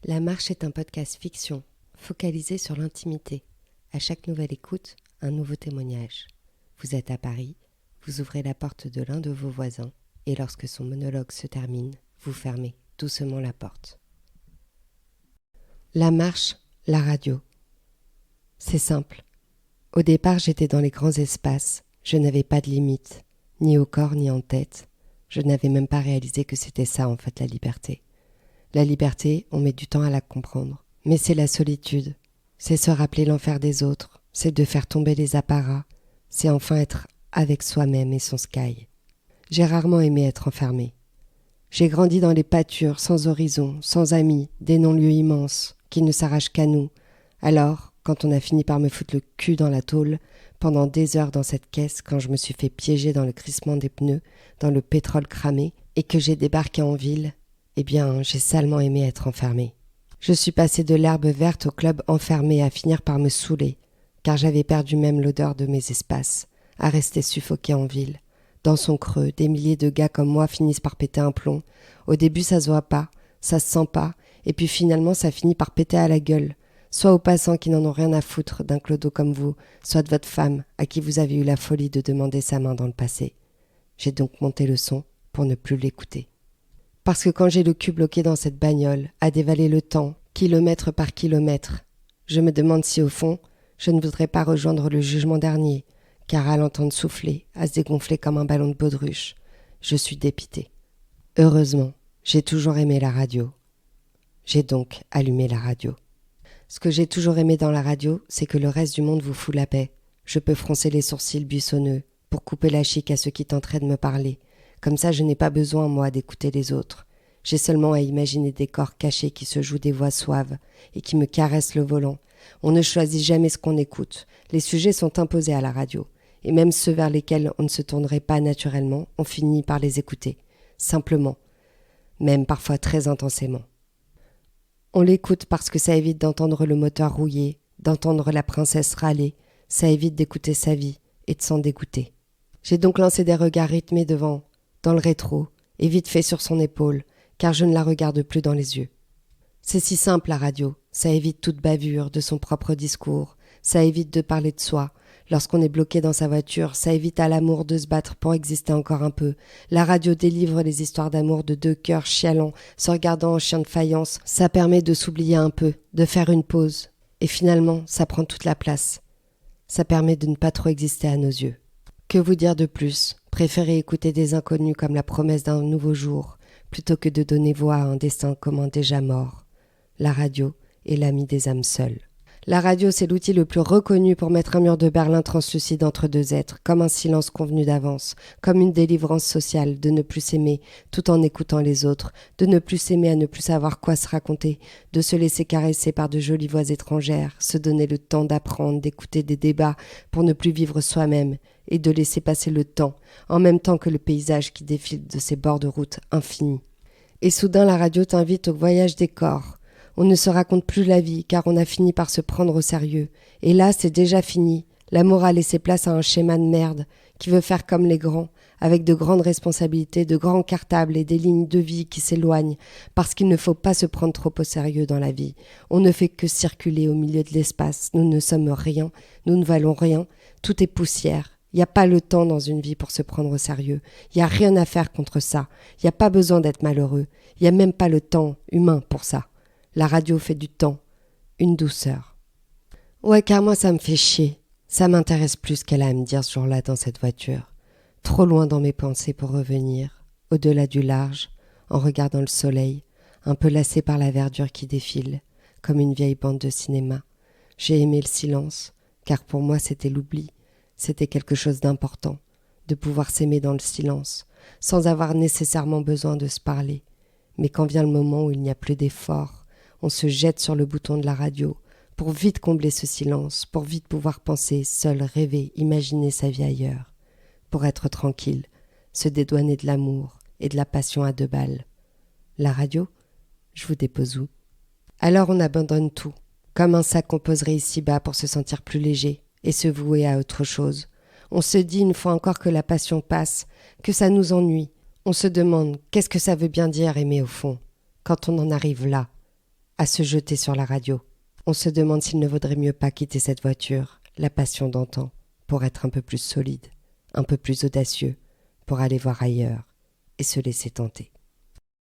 La Marche est un podcast fiction, focalisé sur l'intimité. À chaque nouvelle écoute, un nouveau témoignage. Vous êtes à Paris, vous ouvrez la porte de l'un de vos voisins, et lorsque son monologue se termine, vous fermez doucement la porte. La Marche, la radio. C'est simple. Au départ, j'étais dans les grands espaces, je n'avais pas de limite, ni au corps ni en tête. Je n'avais même pas réalisé que c'était ça en fait la liberté. La liberté, on met du temps à la comprendre. Mais c'est la solitude. C'est se rappeler l'enfer des autres. C'est de faire tomber les apparats. C'est enfin être avec soi-même et son sky. J'ai rarement aimé être enfermé. J'ai grandi dans les pâtures, sans horizon, sans amis, des non-lieux immenses, qui ne s'arrachent qu'à nous. Alors, quand on a fini par me foutre le cul dans la tôle, pendant des heures dans cette caisse, quand je me suis fait piéger dans le crissement des pneus, dans le pétrole cramé, et que j'ai débarqué en ville, eh bien, j'ai salement aimé être enfermé. Je suis passé de l'herbe verte au club enfermé à finir par me saouler, car j'avais perdu même l'odeur de mes espaces, à rester suffoqué en ville. Dans son creux, des milliers de gars comme moi finissent par péter un plomb. Au début, ça se voit pas, ça se sent pas, et puis finalement, ça finit par péter à la gueule. Soit aux passants qui n'en ont rien à foutre d'un clodo comme vous, soit de votre femme, à qui vous avez eu la folie de demander sa main dans le passé. J'ai donc monté le son pour ne plus l'écouter. Parce que quand j'ai le cul bloqué dans cette bagnole, à dévaler le temps, kilomètre par kilomètre, je me demande si au fond, je ne voudrais pas rejoindre le jugement dernier, car à l'entendre souffler, à se dégonfler comme un ballon de baudruche, je suis dépité. Heureusement, j'ai toujours aimé la radio. J'ai donc allumé la radio. Ce que j'ai toujours aimé dans la radio, c'est que le reste du monde vous fout la paix. Je peux froncer les sourcils buissonneux pour couper la chic à ceux qui tenteraient de me parler. Comme ça, je n'ai pas besoin, moi, d'écouter les autres. J'ai seulement à imaginer des corps cachés qui se jouent des voix suaves et qui me caressent le volant. On ne choisit jamais ce qu'on écoute. Les sujets sont imposés à la radio. Et même ceux vers lesquels on ne se tournerait pas naturellement, on finit par les écouter. Simplement. Même parfois très intensément. On l'écoute parce que ça évite d'entendre le moteur rouiller, d'entendre la princesse râler. Ça évite d'écouter sa vie et de s'en dégoûter. J'ai donc lancé des regards rythmés devant, dans le rétro, et vite fait sur son épaule, car je ne la regarde plus dans les yeux. C'est si simple la radio, ça évite toute bavure de son propre discours, ça évite de parler de soi. Lorsqu'on est bloqué dans sa voiture, ça évite à l'amour de se battre pour exister encore un peu. La radio délivre les histoires d'amour de deux cœurs chialants, se regardant en chien de faïence. Ça permet de s'oublier un peu, de faire une pause. Et finalement, ça prend toute la place. Ça permet de ne pas trop exister à nos yeux. Que vous dire de plus ? Préférez écouter des inconnus comme la promesse d'un nouveau jour, plutôt que de donner voix à un destin commun déjà mort. La radio est l'ami des âmes seules. La radio, c'est l'outil le plus reconnu pour mettre un mur de Berlin translucide entre deux êtres, comme un silence convenu d'avance, comme une délivrance sociale de ne plus s'aimer tout en écoutant les autres, de ne plus s'aimer à ne plus savoir quoi se raconter, de se laisser caresser par de jolies voix étrangères, se donner le temps d'apprendre, d'écouter des débats pour ne plus vivre soi-même et de laisser passer le temps, en même temps que le paysage qui défile de ces bords de route infinis. Et soudain la radio t'invite au voyage des corps. On ne se raconte plus la vie, car on a fini par se prendre au sérieux. Et là, c'est déjà fini. L'amour a laissé place à un schéma de merde, qui veut faire comme les grands, avec de grandes responsabilités, de grands cartables et des lignes de vie qui s'éloignent, parce qu'il ne faut pas se prendre trop au sérieux dans la vie. On ne fait que circuler au milieu de l'espace. Nous ne sommes rien, nous ne valons rien, tout est poussière. Il n'y a pas le temps dans une vie pour se prendre au sérieux. Il n'y a rien à faire contre ça. Il n'y a pas besoin d'être malheureux. Il n'y a même pas le temps humain pour ça. La radio fait du temps, une douceur. Ouais, car moi ça me fait chier. Ça m'intéresse plus ce qu'elle a à me dire ce jour-là dans cette voiture. Trop loin dans mes pensées pour revenir, au-delà du large, en regardant le soleil, un peu lassé par la verdure qui défile, comme une vieille bande de cinéma. J'ai aimé le silence, car pour moi c'était l'oubli. C'était quelque chose d'important, de pouvoir s'aimer dans le silence, sans avoir nécessairement besoin de se parler. Mais quand vient le moment où il n'y a plus d'effort, on se jette sur le bouton de la radio pour vite combler ce silence, pour vite pouvoir penser, seul, rêver, imaginer sa vie ailleurs, pour être tranquille, se dédouaner de l'amour et de la passion à 2 balles. La radio ? Je vous dépose où ? Alors on abandonne tout, comme un sac qu'on poserait ici-bas pour se sentir plus léger et se vouer à autre chose. On se dit une fois encore que la passion passe, que ça nous ennuie. On se demande qu'est-ce que ça veut bien dire aimer au fond, quand on en arrive là. à se jeter sur la radio. On se demande s'il ne vaudrait mieux pas quitter cette voiture, la passion d'antan, pour être un peu plus solide, un peu plus audacieux, pour aller voir ailleurs et se laisser tenter.